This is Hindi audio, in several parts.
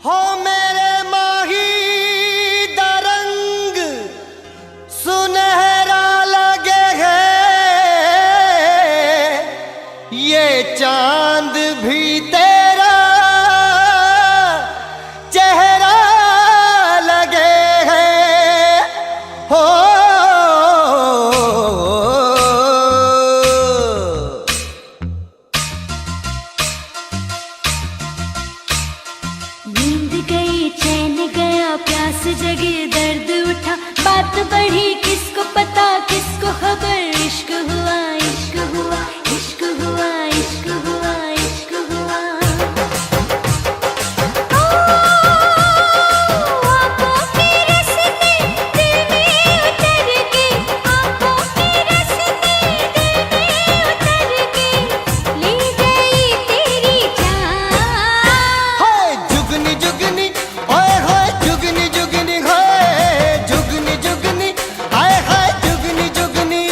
हो मेरे माही दा रंग सुनहरा लगे है, ये चांद भी तेरा चेहरा लगे है। हो नींद गई चैन गया प्यास जगी दर्द उठा, बात बढ़ी किसको पता किसको खबर। इश्क हुआ इश्क हुआ इश्क हुआ इश्क हुआ इश्क हुआ। आँखों के रास्ते दिल में उतर के, आँखों के रास्ते दिल में उतर के, ले गई तेरी जान। हाय जुगनी जुगनी ओए हाय जुगनी जुगनी हाय जुगनी जुगनी हाय हाय जुगनी जुगनी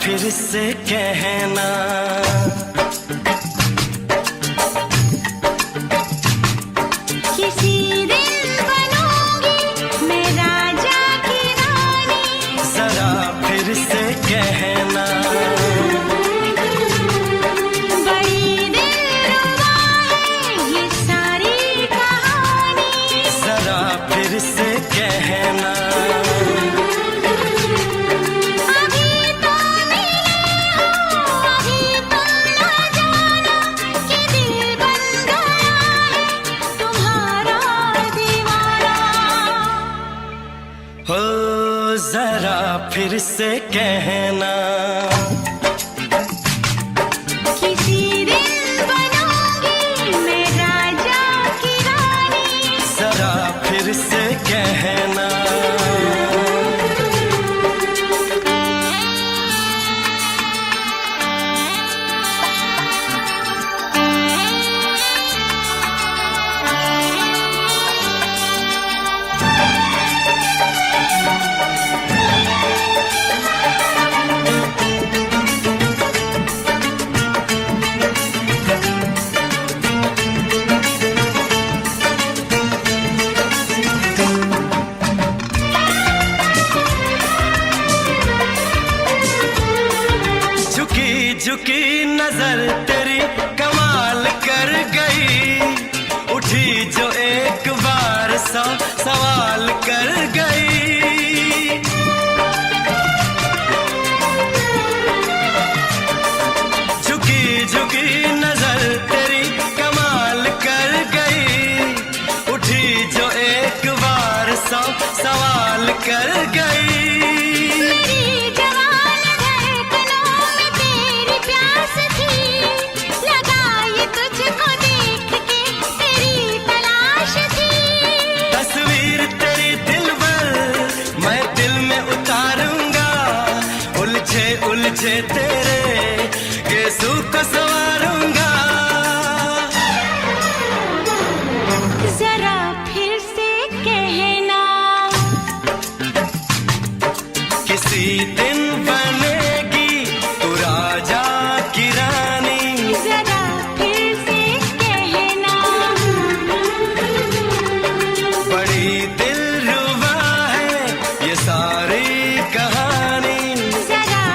फिर से कहना। किसी दिन बनूंगी मैं राजा की रानी, जरा फिर से कहना। बड़ी दिलरुबा है ये सारी कहानी, जरा फिर से कहना। हो जरा फिर से कहना। किसी दिन बनूंगी मैं राजा की रानी, जरा फिर से कहना। झुकी नजर तेरी कमाल कर गई, उठी जो एक बार सौ सवाल कर गई। झुकी झुकी नजर तेरी कमाल कर गई, उठी जो एक बार सौ सवाल कर गई। उलझे तेरे गेसू को संवारूंगा। जरा फिर से कहना। किसी दिन बनेगी तू राजा की रानी, जरा फिर से कहना। बड़ी दिलरुबा है ये सारी कहानी, जरा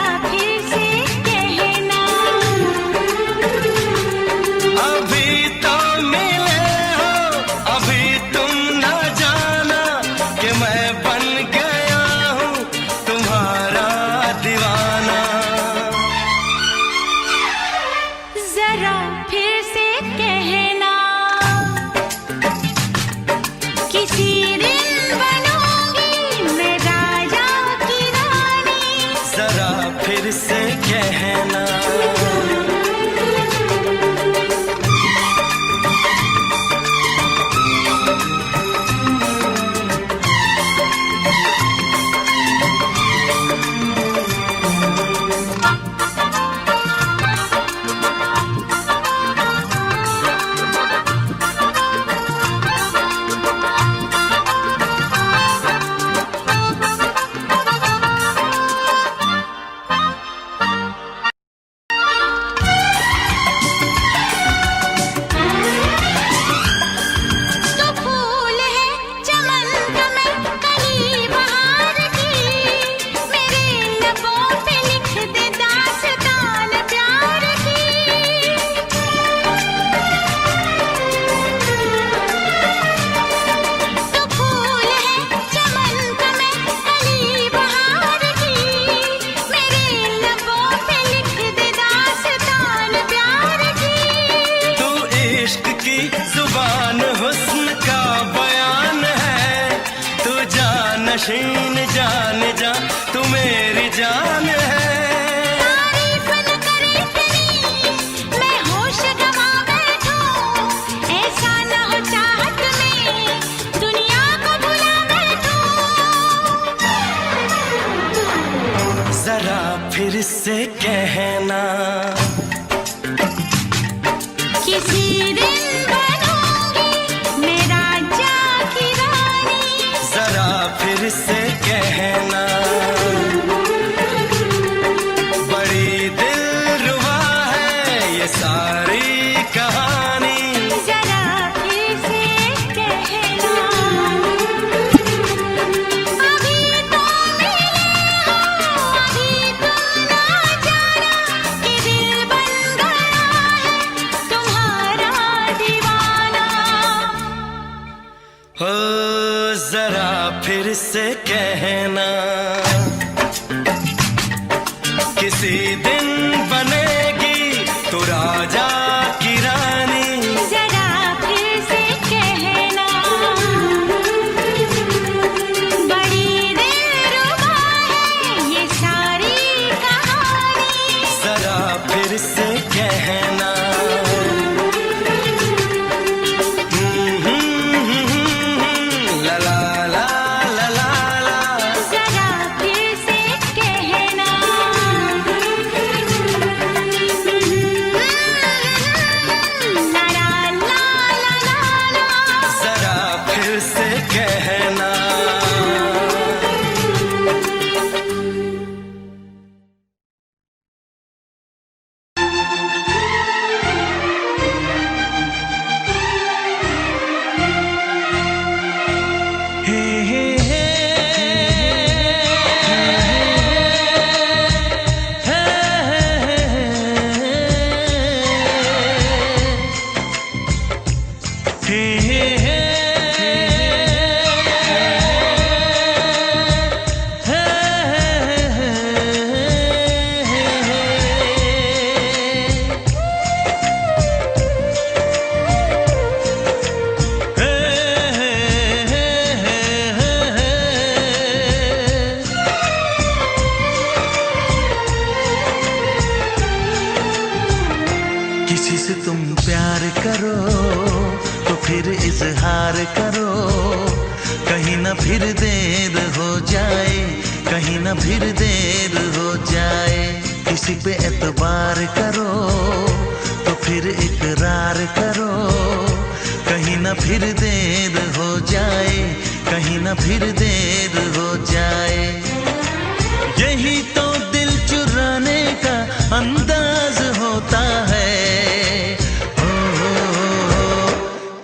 फिर से कहना। किसी दिन बनूंगी मैं राजा की रानी, जरा फिर से कहना। जुबान हुस्न का बयान है, तू जानशीन जान जा तू मेरी जान है। तारीफ न करे तेरी मैं होश गंवा बैठूं, ऐसा न हो चाहत में दुनिया को भुला बैठूं। जरा फिर से कहना। किसी दिन बनूंगी मैं राजा की रानी, जरा फिर से कहना। किसी दिन बनेगी तू राजा की रानी। जरा फिर से कहना, बड़ी दिलरुबा है ये सारी कहानी। जरा फिर से कहना, ला ला ला ला ला ला। जरा फिर से कहना, ला ला ला ला ला। जरा फिर से कहना। हे हे हे किसी से तुम प्यार करो तो फिर इजहार करो, कहीं ना फिर देर हो जाए, कहीं ना फिर देर हो जाए। किसी पे एतबार करो तो फिर इकरार करो, कहीं ना फिर देर हो जाए, कहीं ना फिर देर हो जाए। यही तो दिल चुराने का अंदाज होता है।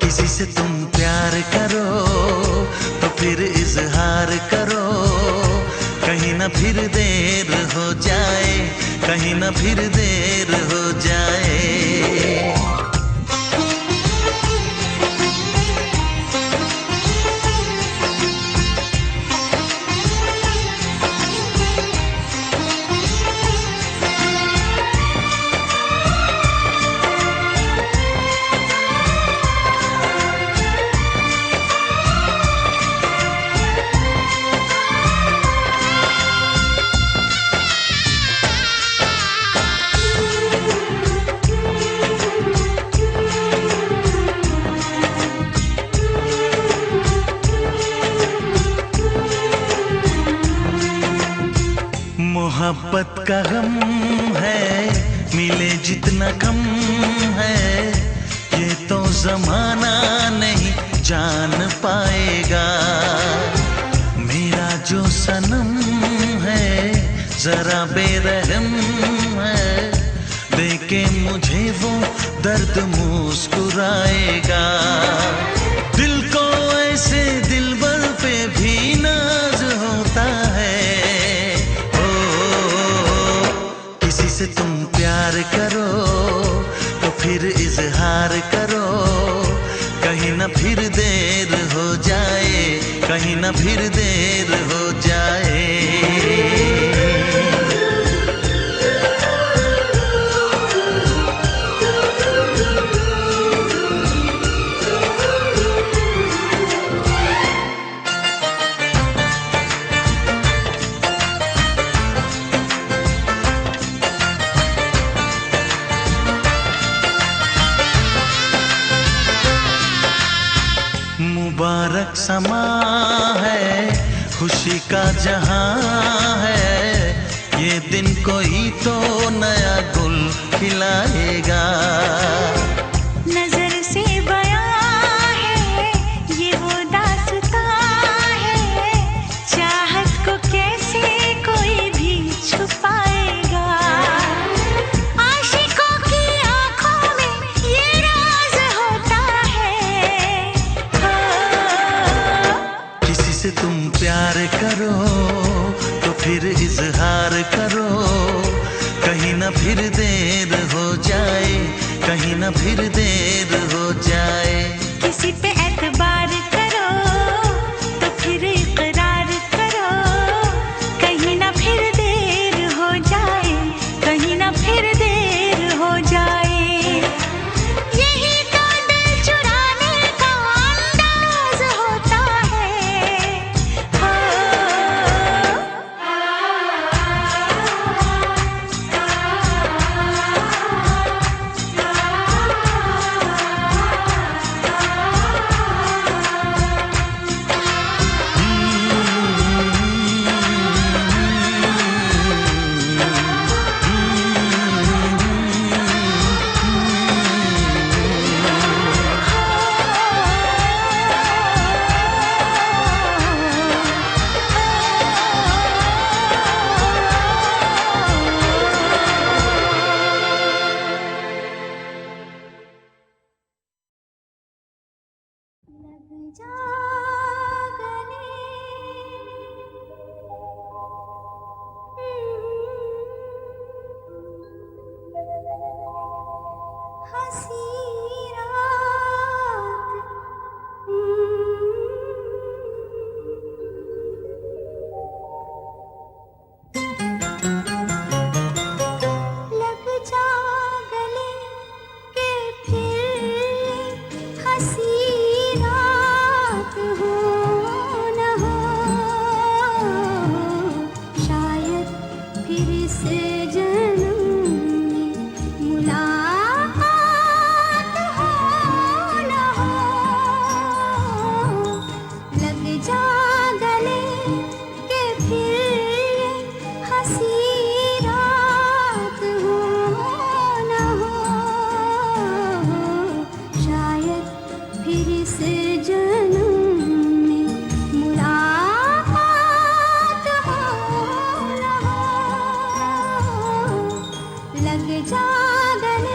किसी से तुम प्यार करो तो फिर इजहार करो, कहीं ना फिर देर हो जाए, कहीं ना फिर देर हो जाए। मोहब्बत का गम है, मिले जितना कम है, ये तो जमाना नहीं जान पाएगा। मेरा जो सनम है जरा बेरहम है, देखे मुझे वो दर्द मुस्कुराएगा। दिल को ऐसे दिलबर पे भी नाज होता है। किसी से तुम प्यार करो तो फिर इजहार करो, कहीं ना फिर देर हो जाए, कहीं ना फिर देर हो जाए। मुबारक समा है, खुशी का जहां है, ये दिन कोई तो नया गुल खिलाएगा। नजर से बयां है ये वो दास्तां है, चाहत को कैसे कोई भी छुपाएगा। आशिकों की आंखों में ये राज होता है। किसी से तुम प्यार करो तो फिर इजहार करो, कहीं ना फिर देर हो जाए, कहीं ना फिर देर हो जाए। किसी पे एतबार करो तो फिर इकरार करो, कहीं ना फिर देर हो जाए, जन्म में मुलाकात हो न हो, लग जा गले के फिर ये हंसी रात हो न हो, शायद फिर इस जन्म में मुलाकात हो न हो, लग जा गले।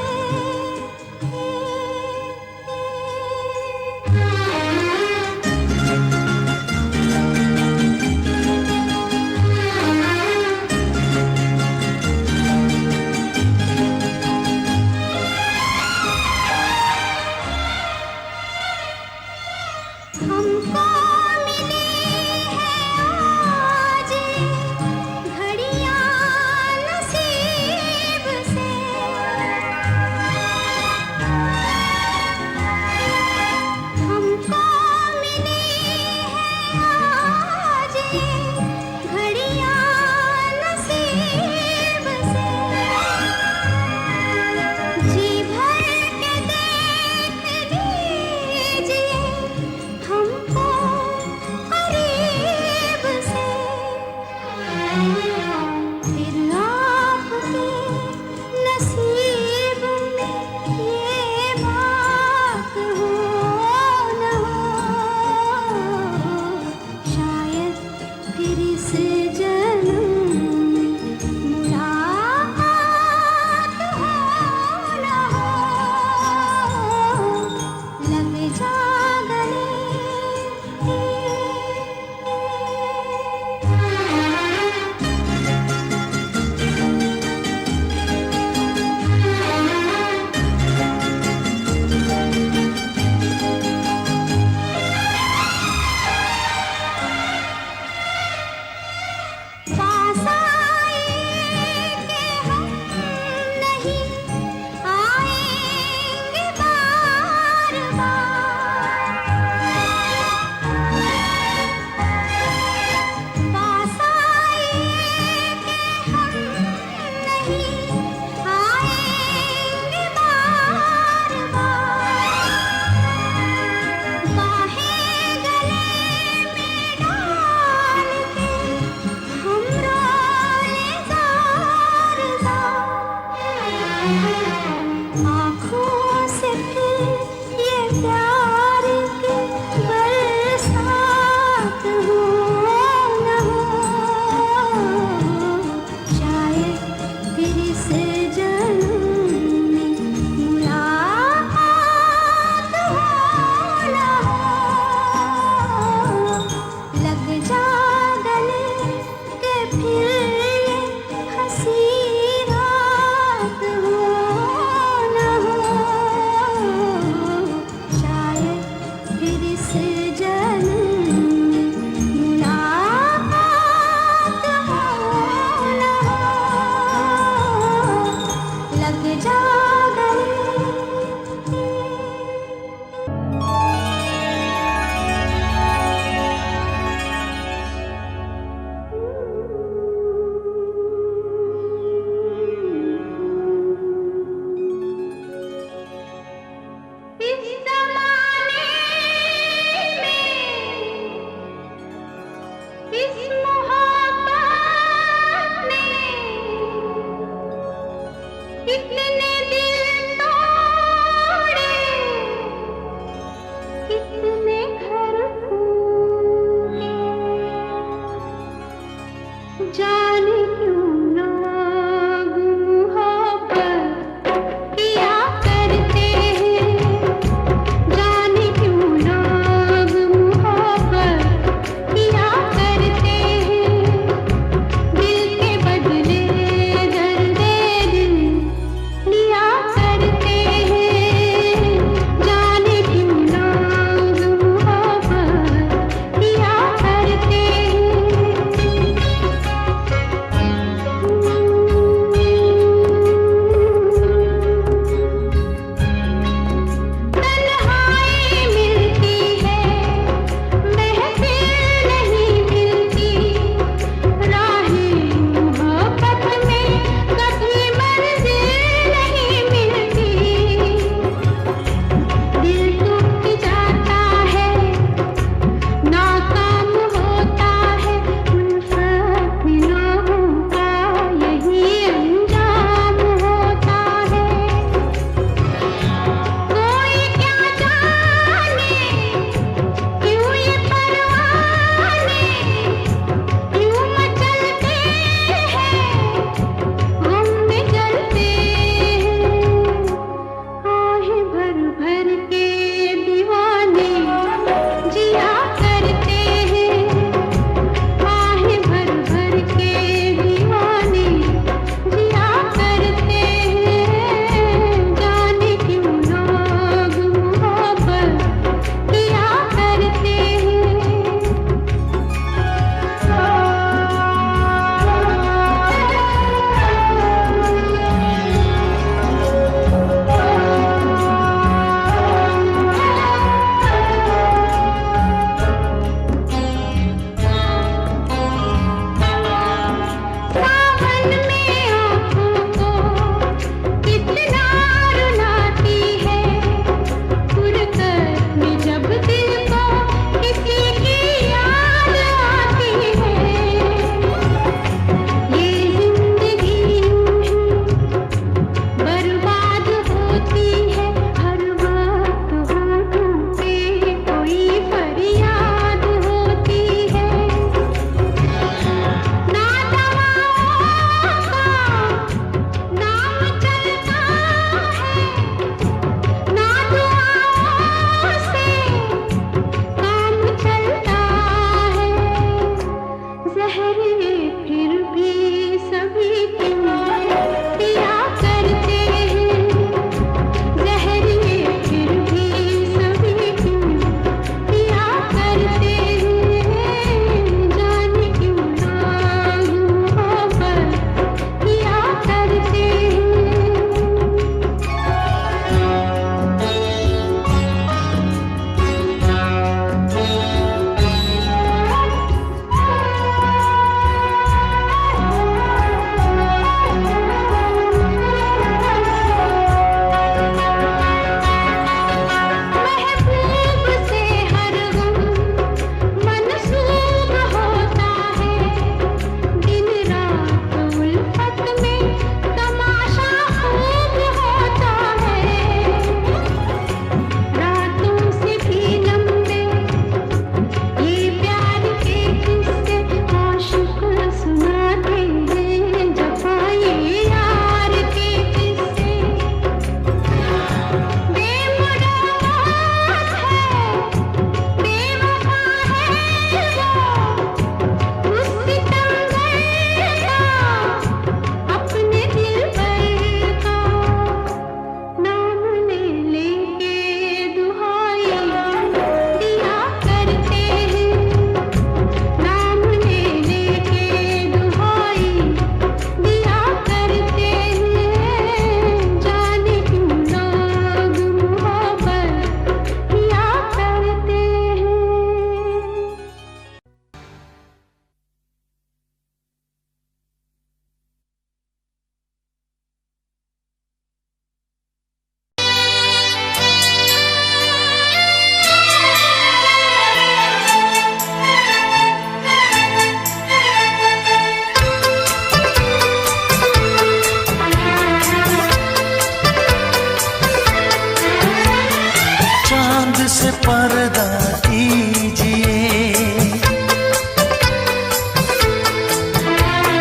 पर्दा कीजिए,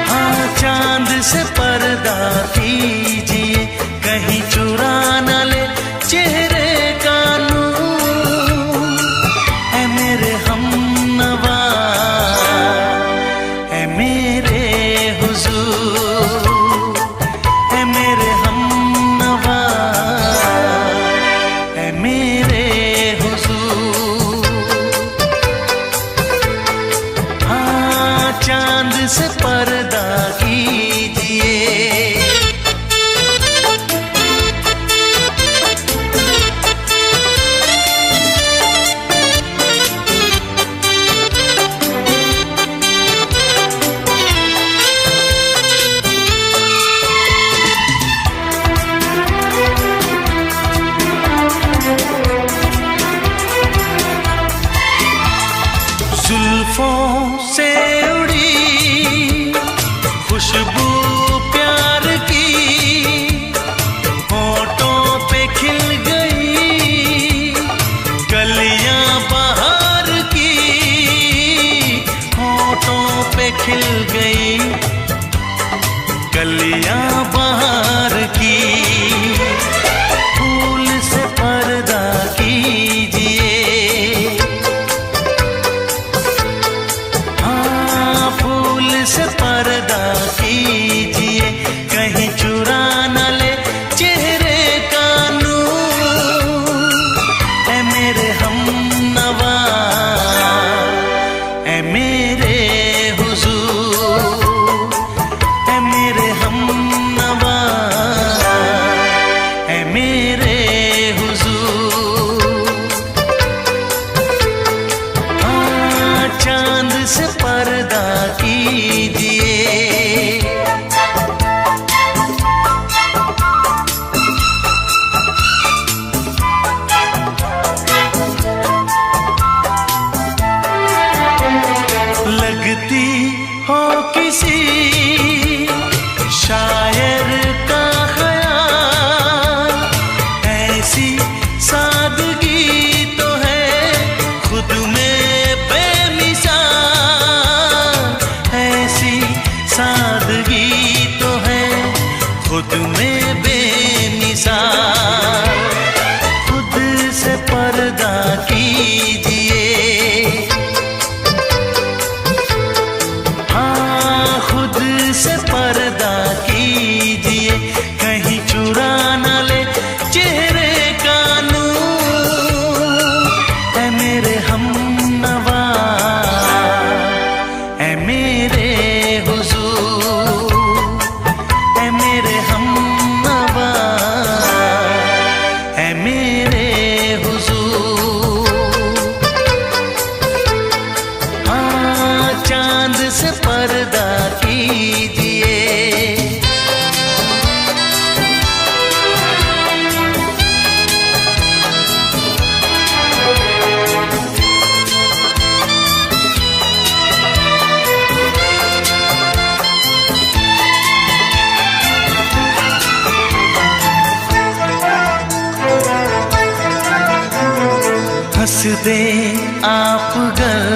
हाँ चांद से पर्दा कीजिए, कहीं चुरा न ले चेहरे का नूर। ऐ मेरे हमनवा, ऐ मेरे हुजूर, ऐ मेरे हमनवा, ऐ मेरे हुजूर। हाँ चांद से पर्दा कीजिए। जुल्फों से उड़ी खुशबू प्यार की, होठों पे खिल गई कलियां बहार की, होठों पे खिल गई कलियां बहार की। फूल से पर्दा कीजिए, से पर्दा कीजिए, कहीं चुरा न ले चेहरे का नूर। ऐ मेरे हमनवा, ऐ मेरे हुजूर, ऐ मेरे हमनवा, ऐ मेरे हुजूर। हाँ चांद से पर्दा कीजिए। लगती हो किसी शायर का ख्याल, ऐसी सादगी तो है खुद में बेमिसाल, ऐसी सादगी तो है खुद में बेमिसाल। खुद से पर्दा कीजिए, हाँ खुद से पर्दा कीजिए, कहीं चुरा न ले चेहरे का नूर। ऐ मेरे हमनवा, ऐ मेरे हुजूर, ऐ मेरे हमनवा, ऐ मेरे हुजूर। हाँ चांद से पर्दा कीजिए। हंस दे आप गर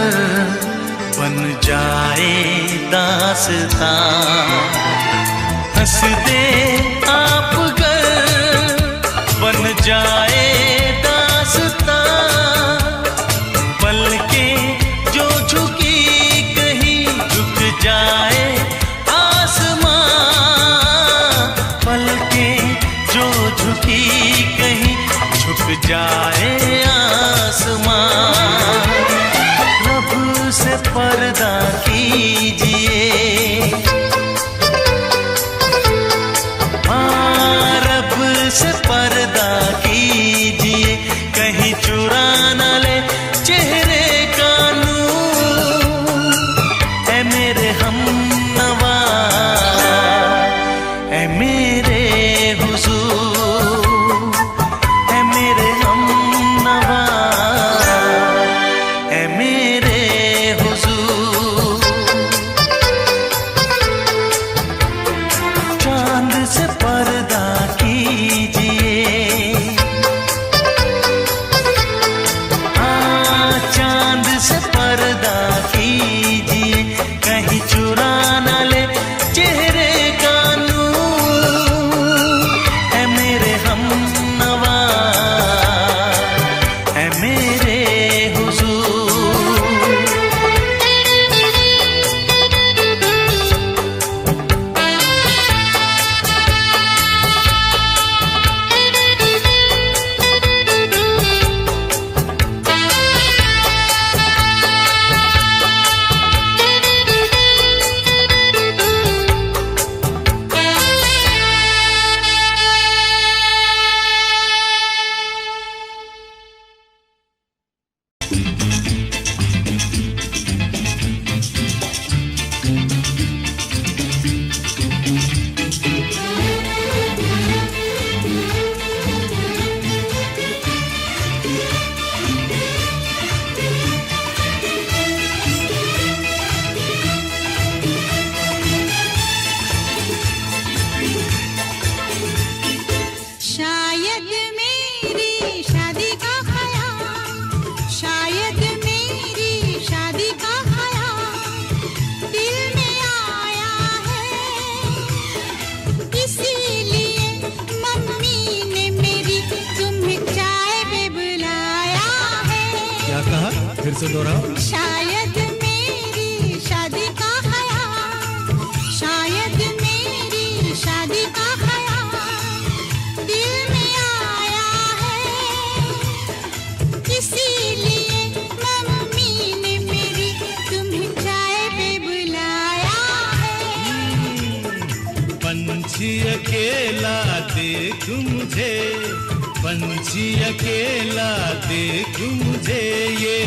बन जाए दास्तां, हंस दे आप गर बन जाए दास्तां। पलकें जो झुकी कहीं झुक जाए आसमां, पलकें जो झुकी कहीं झुक जाए आसमां। रब से पर्दा कीजिए, हाँ रब से पर्दा कीजिए, कहीं चुरा न ले चेहरे का नूर। ऐ मेरे हमनवा, ऐ मेरे हुजूर, ऐ मेरे हमनवा, ऐ मेरे हुजूर। चांद से पर्दा कीजिए, फिर से दोहराओ। शायद मेरी शादी का ख्याल, शायद मेरी शादी का ख्याल दिल में आया है, इसीलिए मम्मी ने मेरी तुम्हें चाय पे बुलाया है। पंछी अकेला देख मुझे, पंछी अकेला देख मुझे, ये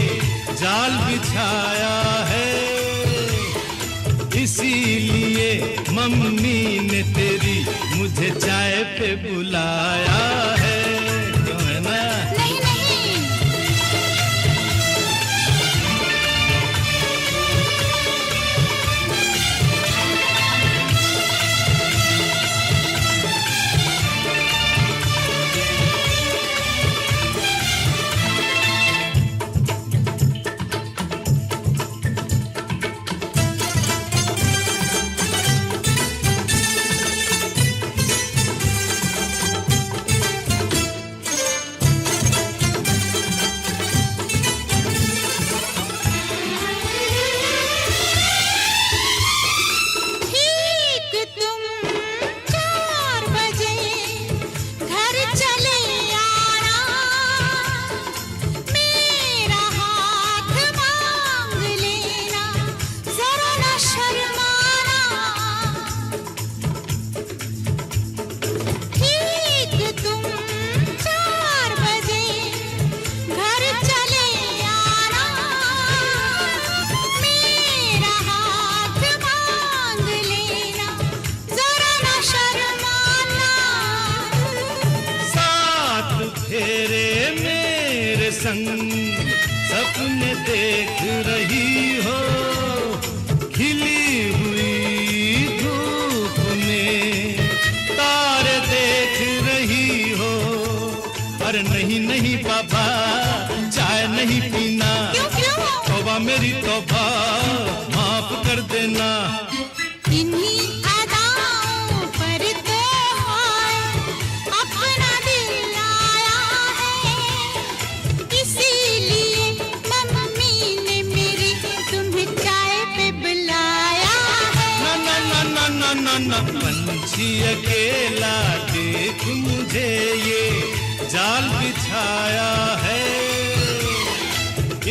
जाल बिछाया है, इसीलिए मम्मी ने तेरी मुझे चाय पे बुलाया है। क्यों है ना? नहीं नहीं, संग सपने देख रही हो, खिली हुई धूप में तारे देख रही हो। अरे नहीं नहीं पापा, चाय नहीं पीना, तौबा मेरी तौबा, माफ कर देना। इन्हीं अदाओं पर तो अपना दिल आया है, इसीलिए मम्मी ने मेरी तुम्हें चाय पे बुलाया है। ना ना ना ना ना ना, पंछी अकेला देख मुझे, ये जाल बिछाया है,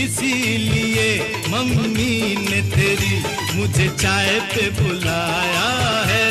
इसीलिए मम्मी ने तेरी मुझे चाय पे बुलाया है।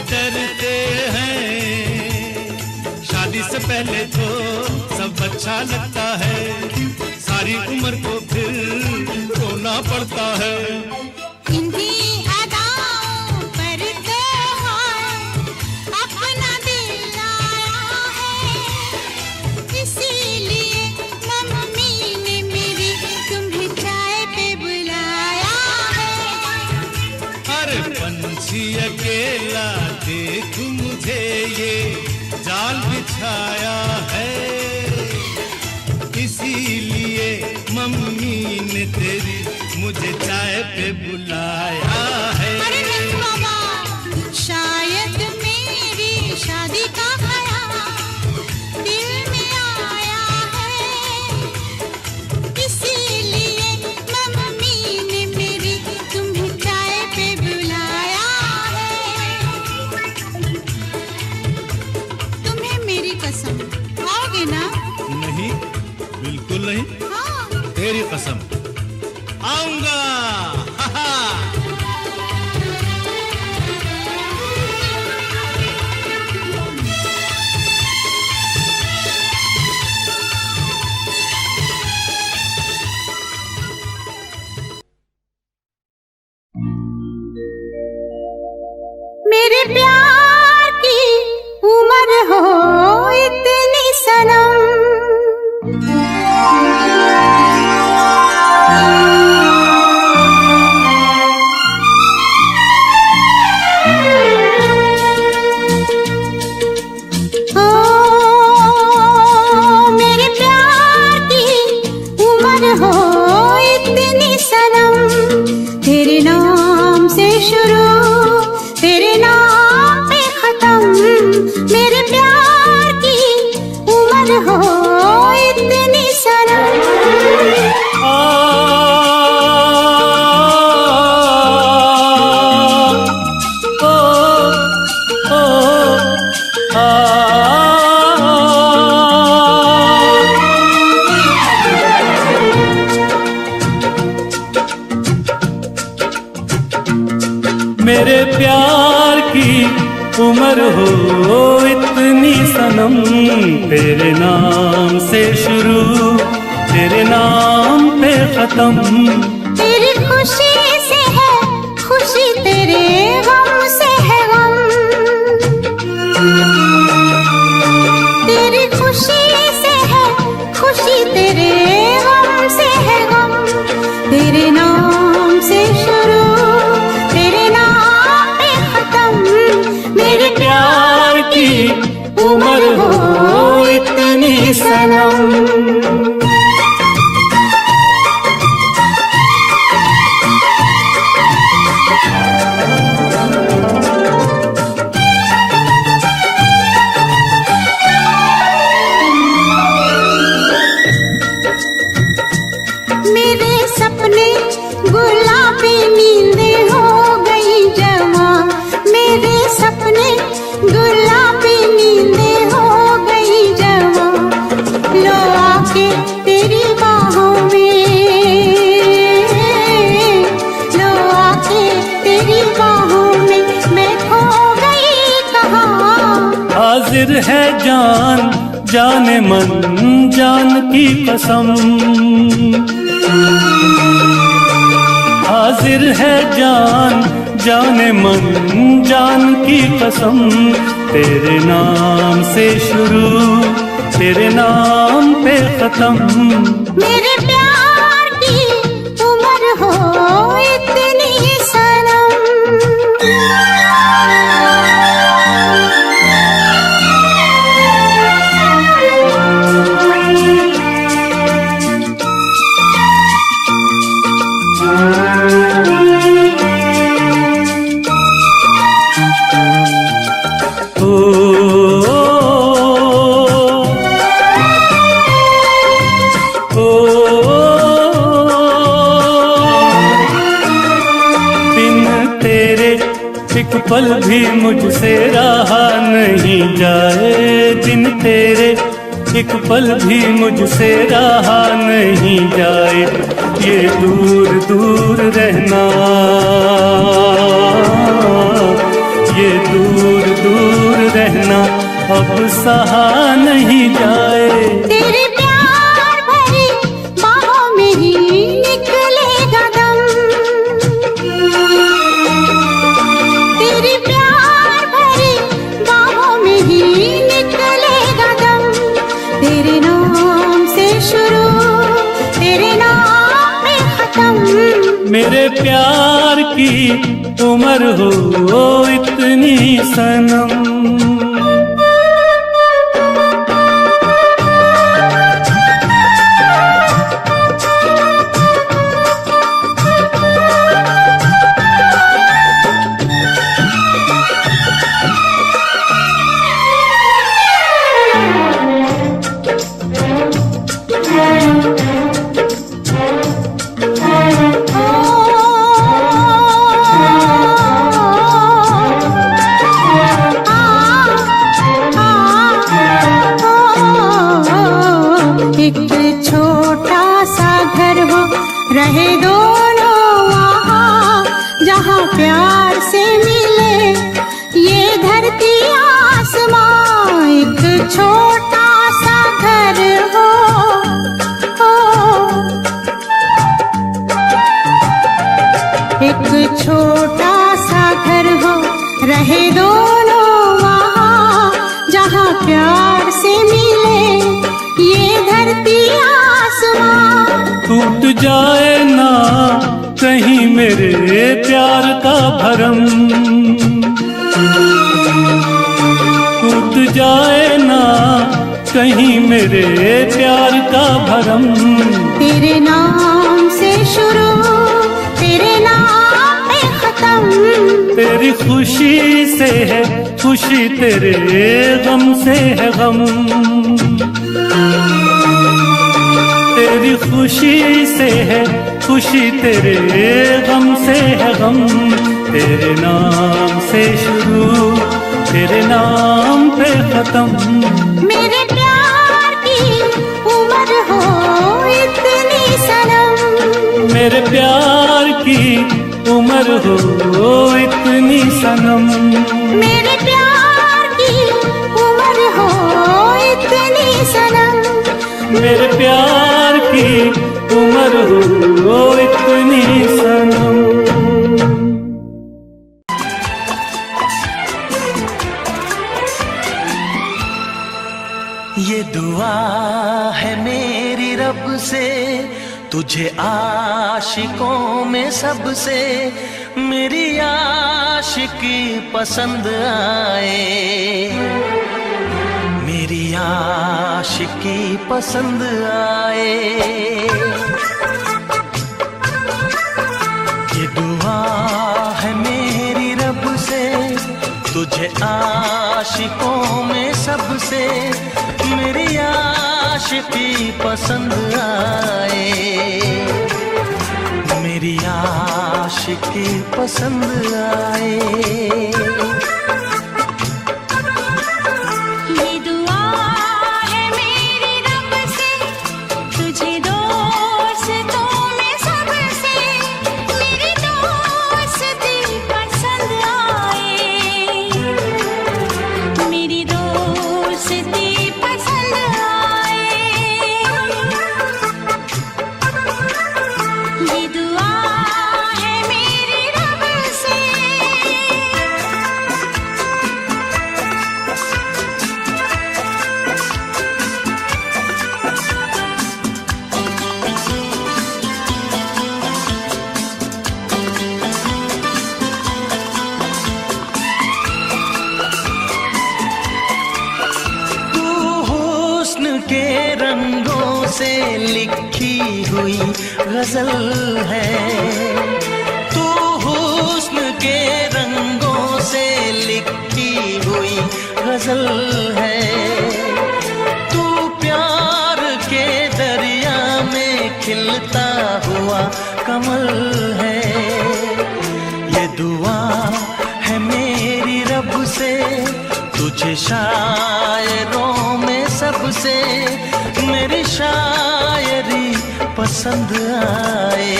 डरते हैं, शादी से पहले तो सब अच्छा लगता है, सारी उम्र को फिर रोना पड़ता है। इन्हीं अदाओं पर तो अपना दिल आया है, इसीलिए मम्मी ने मेरी तुम्हें चाय पे बुलाया है। अरे पंछी अकेला देख मुझे, ये जाल बिछाया है, इसीलिए मम्मी ने तेरी मुझे चाय पे बुलाया है। अरे नहीं बाबा, शायद मेरी शादी का ख्याल दिल में आया मेरे प्यार की उम्र हो इतनी सनम। मेरे प्यार की उम्र हो इतनी सनम, तेरे नाम से शुरू तेरे नाम पे खत्म। मेरे प्यार की उम्र हो इतनी सनम। मेरे प्यार की उम्र हो इतनी सनम, तेरे नाम से शुरू तेरे नाम पे खत्म। तेरी खुशी से है खुशी, तेरे गम से है गम। तेरी खुशी से है खुशी, तेरे गम से है गम। तेरे नाम से शुरू तेरे नाम पे खत्म। मेरे प्यार की उम्र हो इतनी सनम। मेरे सपने गुलाबी नींदें हो गई जवां। मेरे सपने गुलाबी नींदें हो गई जवां। लो आके तेरी बाहों में, लो आके तेरी बाहों में मैं खो गई कहाँ। हाजिर है जान जाने मन जान की कसम। हाजिर है जान जाने मन जान की कसम। तेरे नाम से शुरू तेरे नाम पे खत्म। मेरे प्यार की उम्र हो इतनी सनम। एक पल भी मुझसे रहा नहीं जाए, दिन तेरे एक पल भी मुझसे रहा नहीं जाए। ये दूर दूर रहना, ये दूर दूर रहना अब सहा नहीं जाए। तेरे प्यार भरी बाहों में ही निकलेगा दम। तेरे प्यार भरी बाहों में ही निकलेगा दम। तेरे नाम से शुरू तेरे नाम में खत्म। मेरे प्यार की उम्र हो इतनी सनम। रहे दोनों वहाँ जहाँ प्यार से मिले ये धरती आसमां। एक छोटा सा घर हो, एक छोटा सा घर हो रहे दोनों वहाँ जहाँ प्यार से मिले ये धरती आसमां। टूट जाए ना कहीं मेरे प्यार का भरम, टूट जाए ना कहीं मेरे प्यार का भरम। तेरे नाम से शुरू तेरे नाम पे खत्म, तेरी खुशी से है खुशी तेरे गम से है गम, तेरी खुशी से है खुशी तेरे गम से है गम। तेरे नाम से शुरू तेरे नाम पे खत्म। मेरे प्यार की उम्र हो इतनी सनम, मेरे प्यार की उम्र हो इतनी सनम, मेरे प्यार की उम्र हो इतनी सनम, मेरे प्यार की उम्र हो इतनी सनम। ये दुआ है मेरी रब से तुझे आशिकों में सबसे मेरी आशिकी पसंद आए, मेरी आशिकी पसंद आए। ये दुआ है मेरी रब से तुझे आशिकों में सबसे मेरी आशिकी पसंद आए, मेरी आशिकी पसंद आए। ये दुआ है मेरी रब से तुझे दोस्तों में सबसे मेरी दोस्ती पसंद आए, मेरी दोस्ती पसंद आए। ये दुआ है मेरी रब से। तू हुस्न के रंगों से लिखी हुई गजल है, तू हुस्न के रंगों से लिखी हुई गजल है, तू प्यार के दरिया में खिलता हुआ कमल है। ये दुआ है मेरी रब से तुझे शायरों में सबसे मेरी शायरी पसंद आए,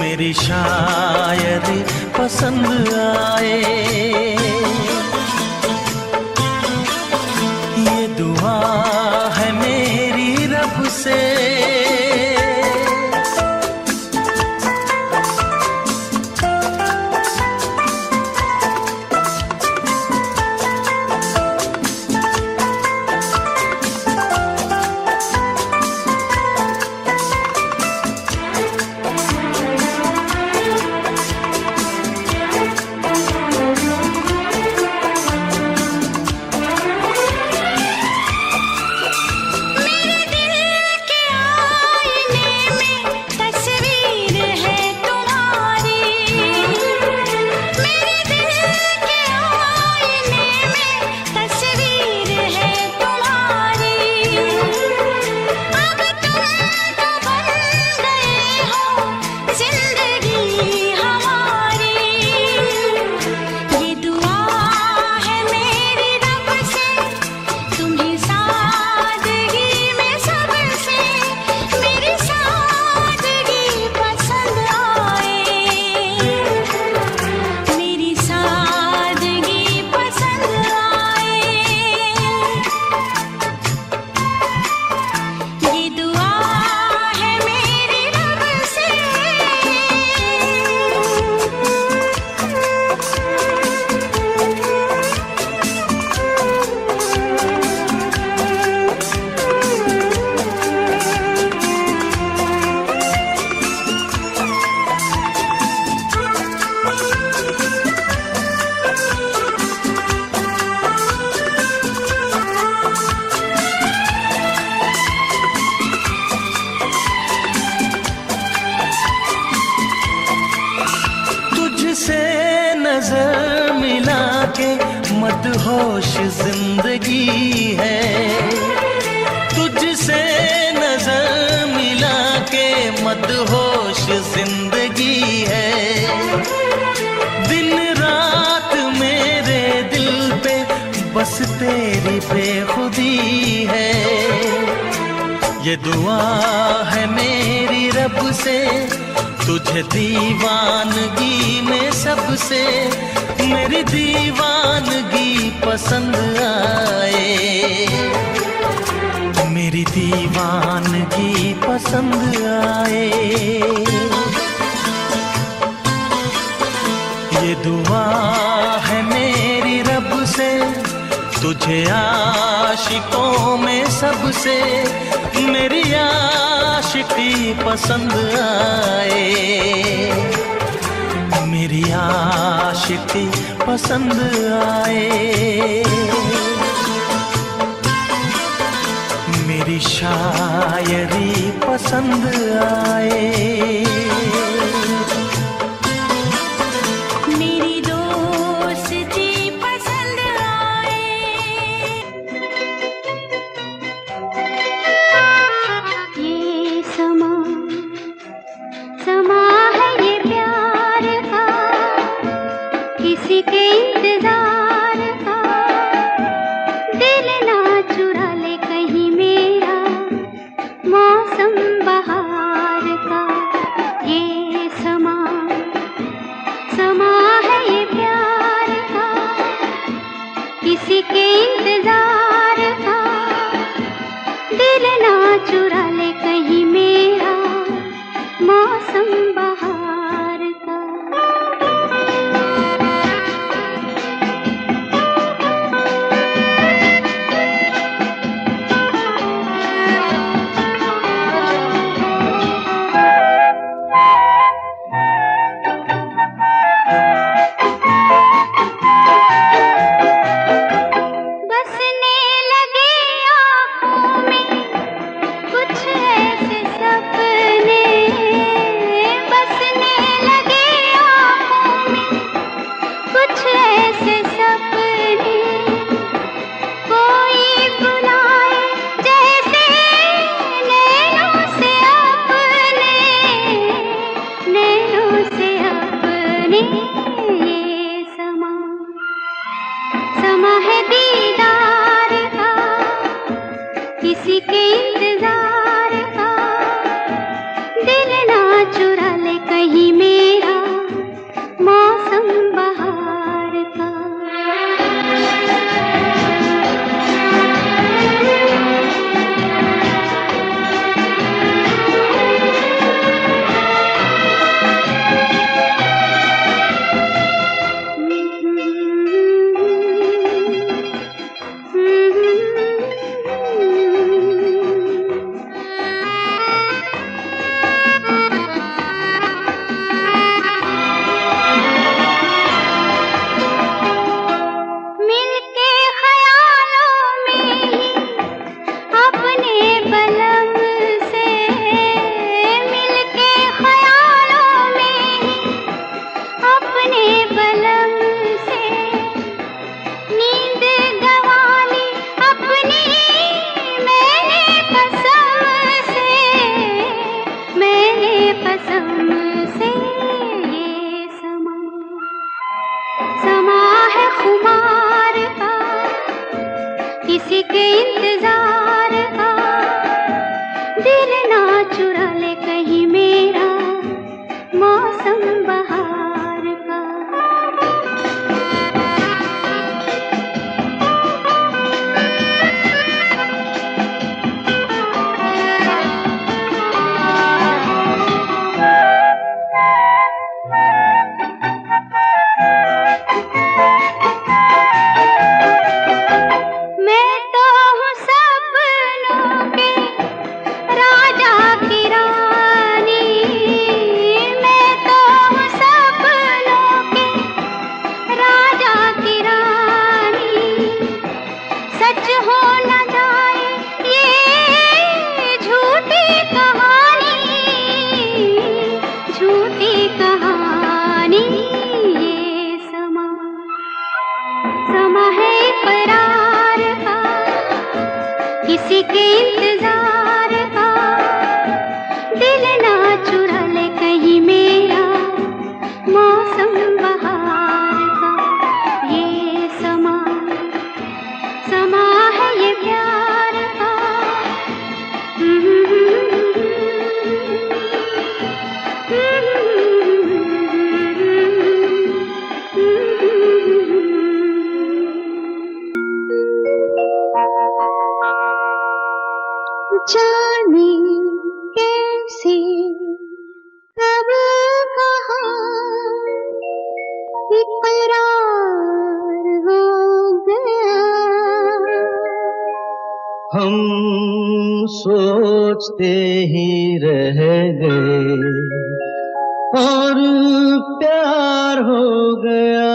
मेरी शायरी पसंद आए। ये दुआ है मेरी रब से। मेरे दिल के नजर मिला के मदहोश जिंदगी है, तुझसे नजर मिला के मदहोश जिंदगी है। दिन रात मेरे दिल पे बस तेरी बेखुदी है। ये दुआ है मेरी रब से, तुझे दीवानगी में सबसे मेरी दीवानगी पसंद आए, मेरी दीवानगी पसंद आए। ये दुआ है मेरी रब से, तुझे आशिकों में सबसे मेरी आशिकी पसंद आए, मेरी आशिकी पसंद आए। मेरी शायरी पसंद आए, मेरी दोस्ती पसंद आए। ये समा समा है ये प्यार का, किसी के इंतजार का। दिल ना चुरा ले कहीं मेरा, मौसम बहार का। ये समा समा है ये प्यार का, किसी के इंतजार का। दिल ना चुरा ले कहीं मेरा, मौसम बहार का। बसने लगे आँखों में कुछ ऐसे सपने, बसने लगे आँखों में कुछ ऐसे सपने। कोई बुलाए जैसे नैनों से अपने, नैनों से अपने। ये समा समा है दीदार का, किसी के इंतजार का। दिल ना चुरा ले कहीं मेरा, मौसम बहार का। मिलके ख्यालों में ही अपने बलम से, मिलके ख्यालों में ही अपने बलम से। नींद गंवा ली अपनी मैंने कसम से, मैंने कसम से। ये समा समा है खुमार का, किसी के इंतजार का। दिल ना चुरा ले कहीं मेरा, मौसम बहार का। मैं तो हूँ सपनों हम सोचते ही रह गए और प्यार हो गया।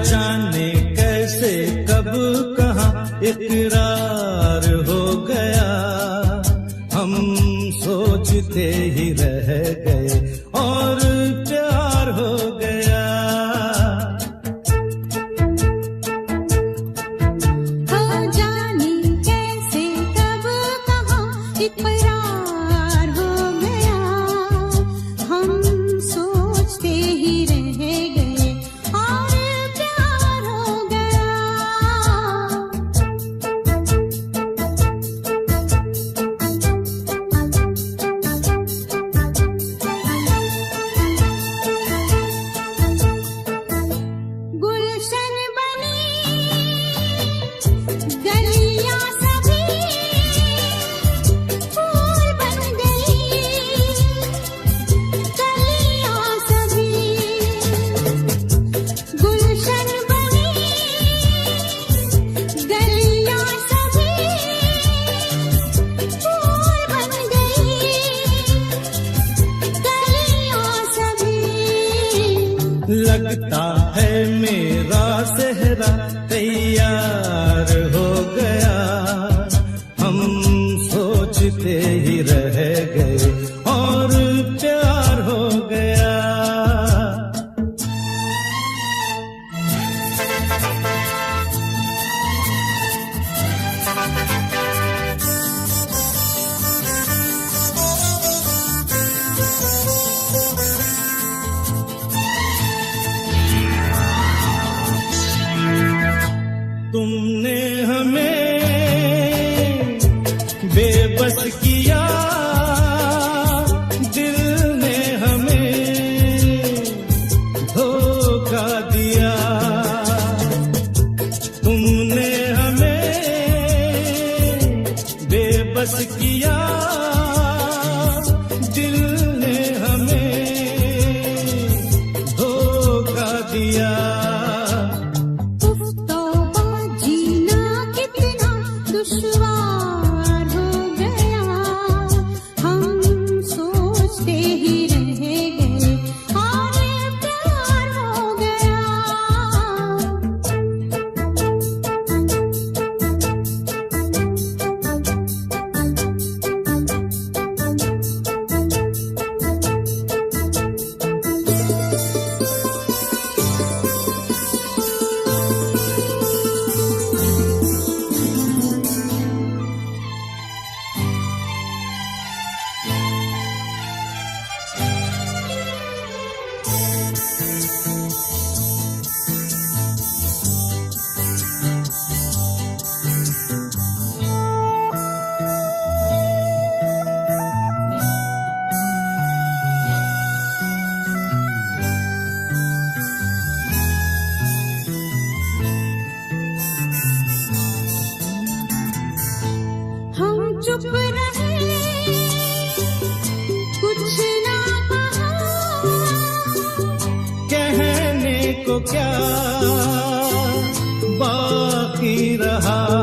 जाने कैसे कब कहाँ इकरार हो गया, हम सोचते ही रह गए और प्यार हो गया। जाने कैसे कब कहाँ इकरार हो गया, हम सोचते ही रह गए और प्यार हो गया। गुलशन बनी गलियां सभी फूल बन गई, गलियां सभी गुलशन बनी, गलियां सभी फूल बन गई, गलियां सभी। लगता है मेरा सेहरा तैयार हो गया, हम सोचते ही रह गए और प्यार हो गया। तुमने हमें बेबस किया, दिल ने हमें धोखा दिया। तुमने हमें बेबस किया, दिल ने हमें धोखा दिया। दुश्वार हो गया, हम सोचते ही रह गए और प्यार हो गया। हम चुप रहे, कुछ ना कहा, कहने को क्या बाकी रहा।